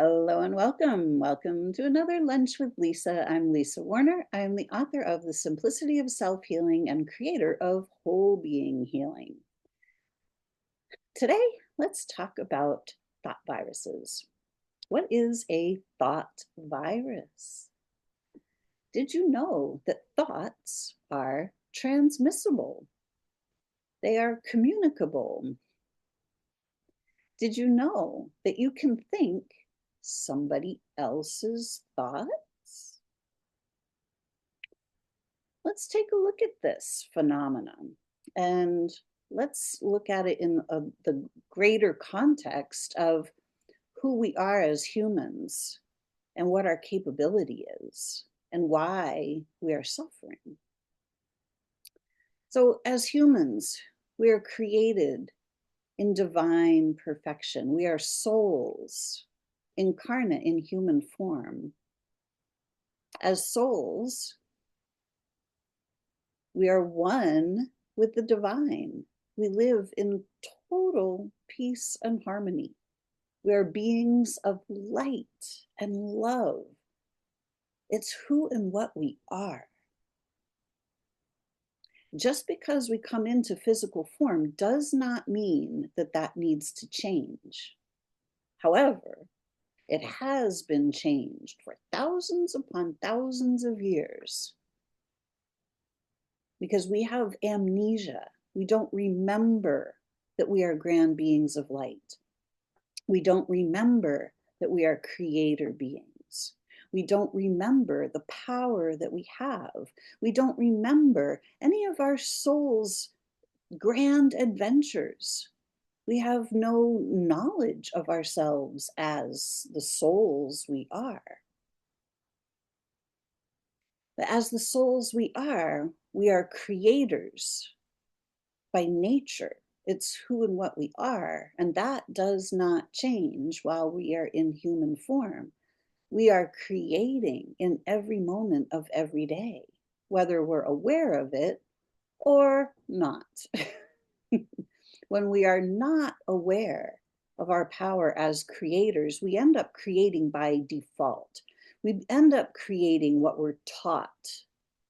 Hello and welcome. Welcome to another Lunch with Lisa. I'm Lisa Warner. I am the author of The Simplicity of Self-Healing and creator of Whole Being Healing. Today, let's talk about thought viruses. What is a thought virus? Did you know that thoughts are transmissible? They are communicable. Did you know that you can think somebody else's thoughts? Let's take a look at this phenomenon and let's look at it in the greater context of who we are as humans and what our capability is and why we are suffering. So, as humans, we are created in divine perfection. We are souls incarnate in human form. As souls, we are one with the divine. We live in total peace and harmony. We are beings of light and love. It's who and what we are. Just because we come into physical form does not mean that that needs to change. However, it has been changed for thousands upon thousands of years because we have amnesia. We don't remember that we are grand beings of light. We don't remember that we are creator beings. We don't remember the power that we have. We don't remember any of our soul's grand adventures. We have no knowledge of ourselves as the souls we are. But as the souls we are creators by nature. It's who and what we are, and that does not change while we are in human form. We are creating in every moment of every day, whether we're aware of it or not. When we are not aware of our power as creators, we end up creating by default. We end up creating what we're taught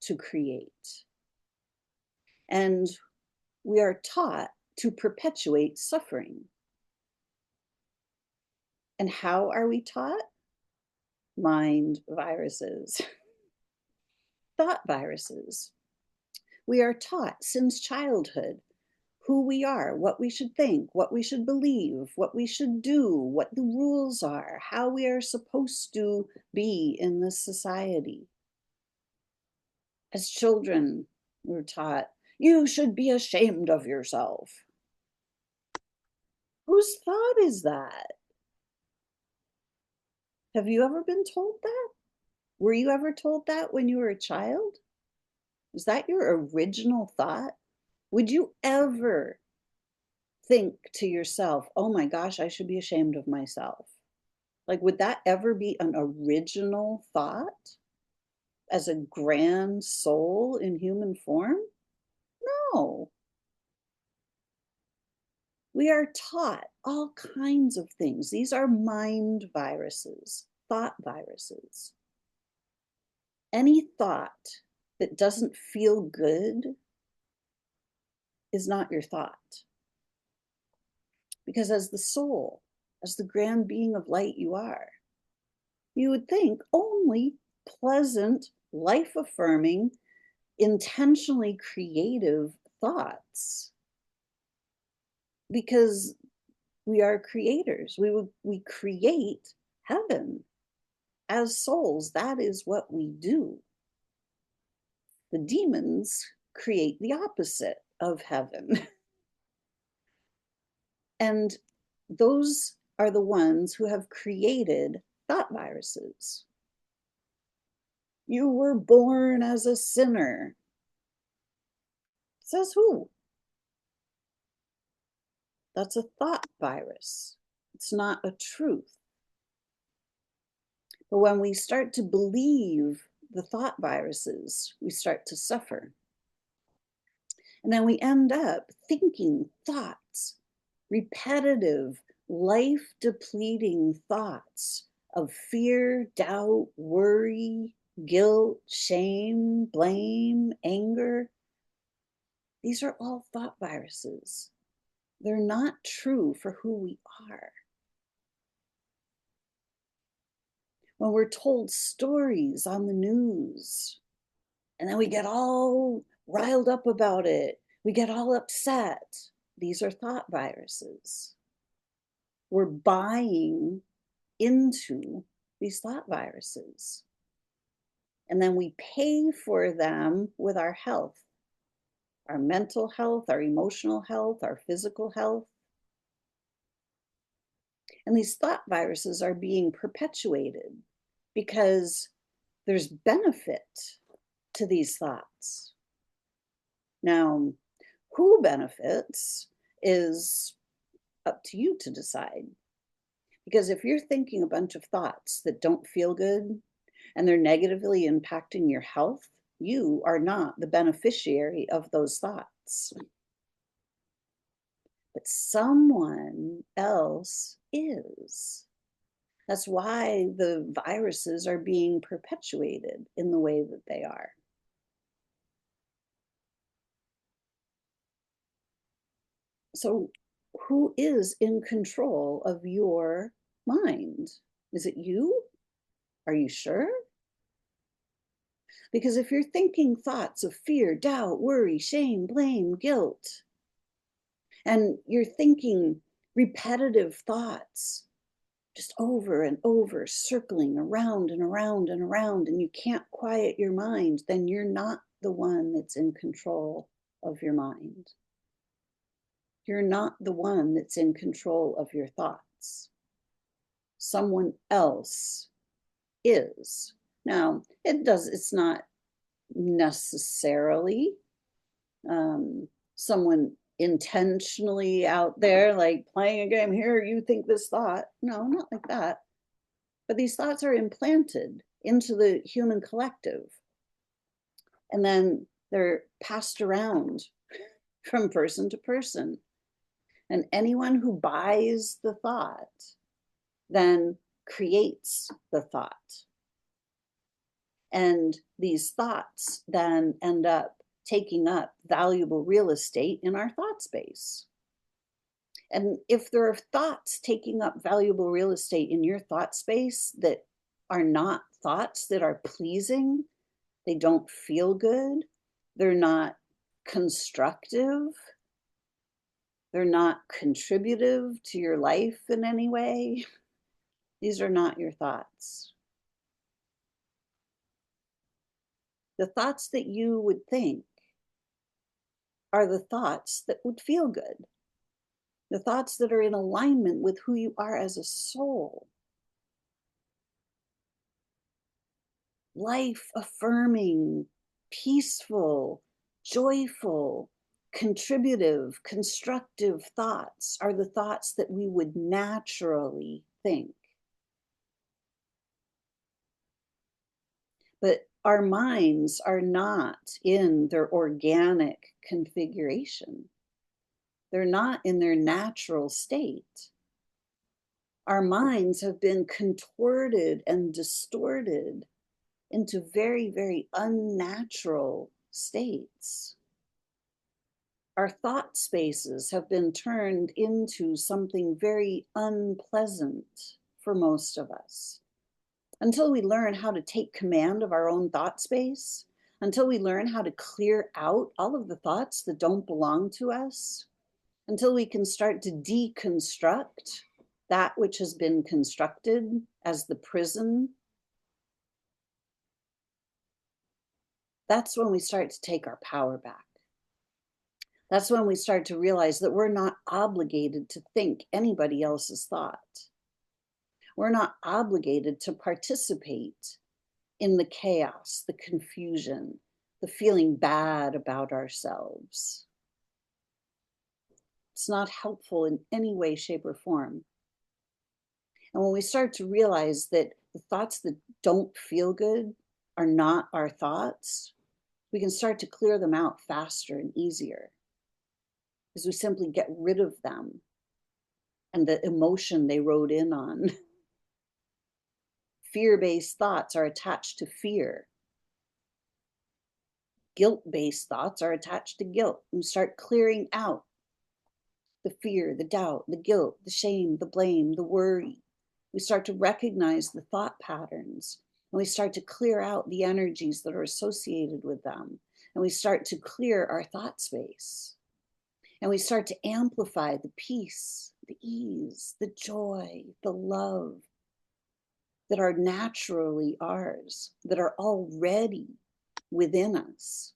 to create. And we are taught to perpetuate suffering. And how are we taught? Mind viruses, thought viruses. We are taught since childhood who we are, what we should think, what we should believe, what we should do, what the rules are, how we are supposed to be in this society. As children, we're taught, you should be ashamed of yourself. Whose thought is that? Have you ever been told that? Were you ever told that when you were a child? Is that your original thought? Would you ever think to yourself, oh my gosh, I should be ashamed of myself? Like, would that ever be an original thought as a grand soul in human form? No. We are taught all kinds of things. These are mind viruses, thought viruses. Any thought that doesn't feel good is not your thought. Because as the soul, as the grand being of light you are, you would think only pleasant, life affirming, intentionally creative thoughts. Because we are creators. We create heaven as souls. That is what we do. The demons create the opposite of heaven. And those are the ones who have created thought viruses. You were born as a sinner. Says who? That's a thought virus. It's not a truth. But when we start to believe the thought viruses, we start to suffer. And then we end up thinking thoughts, repetitive, life depleting thoughts of fear, doubt, worry, guilt, shame, blame, anger. These are all thought viruses. They're not true for who we are. When we're told stories on the news, and then we get all riled up about it, we get all upset. These are thought viruses. We're buying into these thought viruses. And then we pay for them with our health, our mental health, our emotional health, our physical health. And these thought viruses are being perpetuated because there's benefit to these thoughts. Now, who benefits is up to you to decide. Because if you're thinking a bunch of thoughts that don't feel good and they're negatively impacting your health, you are not the beneficiary of those thoughts. But someone else is. That's why the viruses are being perpetuated in the way that they are. So, who is in control of your mind? Is it you? Are you sure? Because if you're thinking thoughts of fear, doubt, worry, shame, blame, guilt, and you're thinking repetitive thoughts, just over and over, circling around and around and around, and you can't quiet your mind, then you're not the one that's in control of your mind. You're not the one that's in control of your thoughts. Someone else is. Now, it's not necessarily someone intentionally out there, like playing a game, here, you think this thought. No, not like that. But these thoughts are implanted into the human collective. And then they're passed around from person to person. And anyone who buys the thought then creates the thought. And these thoughts then end up taking up valuable real estate in our thought space. And if there are thoughts taking up valuable real estate in your thought space that are not thoughts that are pleasing, they don't feel good, they're not constructive, they're not contributive to your life in any way, these are not your thoughts. The thoughts that you would think are the thoughts that would feel good, the thoughts that are in alignment with who you are as a soul. Life affirming, peaceful, joyful, contributive, constructive thoughts are the thoughts that we would naturally think. But our minds are not in their organic configuration. They're not in their natural state. Our minds have been contorted and distorted into very, very unnatural states. Our thought spaces have been turned into something very unpleasant for most of us. Until we learn how to take command of our own thought space, until we learn how to clear out all of the thoughts that don't belong to us, until we can start to deconstruct that which has been constructed as the prison, that's when we start to take our power back. That's when we start to realize that we're not obligated to think anybody else's thought. We're not obligated to participate in the chaos, the confusion, the feeling bad about ourselves. It's not helpful in any way, shape, or form. And when we start to realize that the thoughts that don't feel good are not our thoughts, we can start to clear them out faster and easier because we simply get rid of them and the emotion they rode in on. Fear-based thoughts are attached to fear. Guilt-based thoughts are attached to guilt. We start clearing out the fear, the doubt, the guilt, the shame, the blame, the worry. We start to recognize the thought patterns, and we start to clear out the energies that are associated with them. And we start to clear our thought space. And we start to amplify the peace, the ease, the joy, the love that are naturally ours, that are already within us.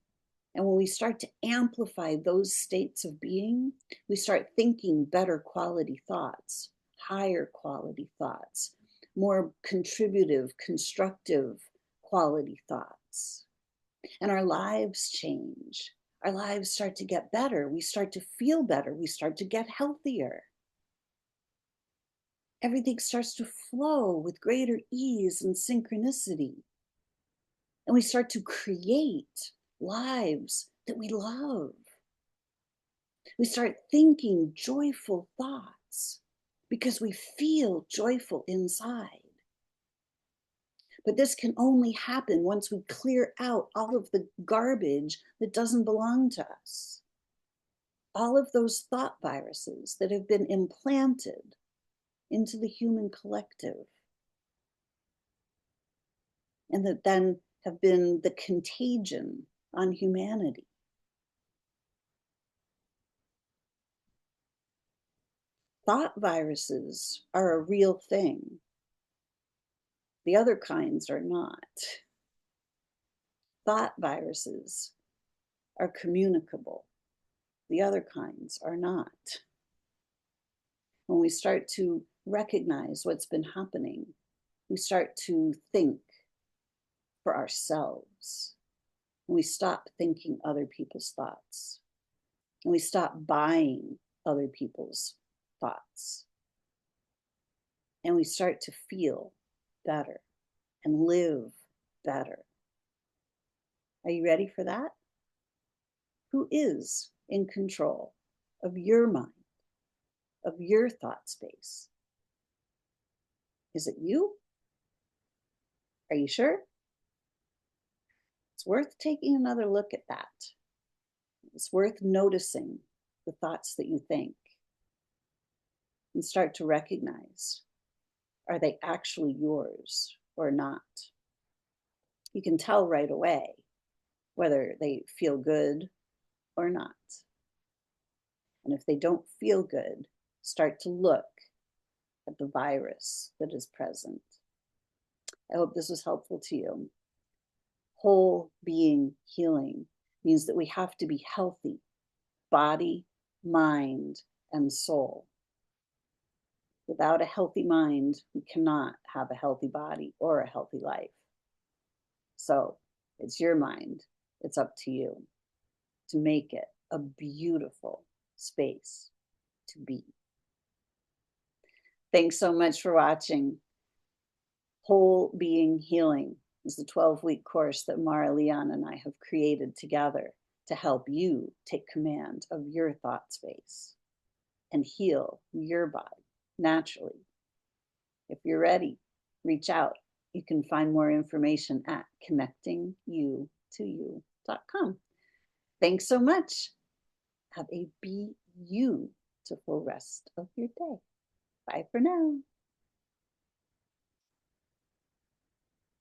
And when we start to amplify those states of being, we start thinking better quality thoughts, higher quality thoughts, more contributive, constructive quality thoughts. And our lives change. Our lives start to get better. We start to feel better. We start to get healthier. Everything starts to flow with greater ease and synchronicity. And we start to create lives that we love. We start thinking joyful thoughts because we feel joyful inside. But this can only happen once we clear out all of the garbage that doesn't belong to us. All of those thought viruses that have been implanted into the human collective and that then have been the contagion on humanity. Thought viruses are a real thing. The other kinds are not. Thought viruses are communicable. The other kinds are not. When we start to recognize what's been happening, we start to think for ourselves. And we stop thinking other people's thoughts. And we stop buying other people's thoughts. And we start to feel better and live better. Are you ready for that? Who is in control of your mind, of your thought space? Is it you? Are you sure? It's worth taking another look at that. It's worth noticing the thoughts that you think and start to recognize, are they actually yours or not? You can tell right away whether they feel good or not. And if they don't feel good, start to look at the virus that is present. I hope this was helpful to you. Whole being healing means that we have to be healthy, body, mind, and soul. Without a healthy mind, we cannot have a healthy body or a healthy life. So it's your mind. It's up to you to make it a beautiful space to be. Thanks so much for watching. Whole Being Healing is the 12-week course that Mara Leon and I have created together to help you take command of your thought space and heal your body naturally. If you're ready, reach out. You can find more information at connectingyoutoyou.com. Thanks so much. Have a beautiful rest of your day. Bye for now.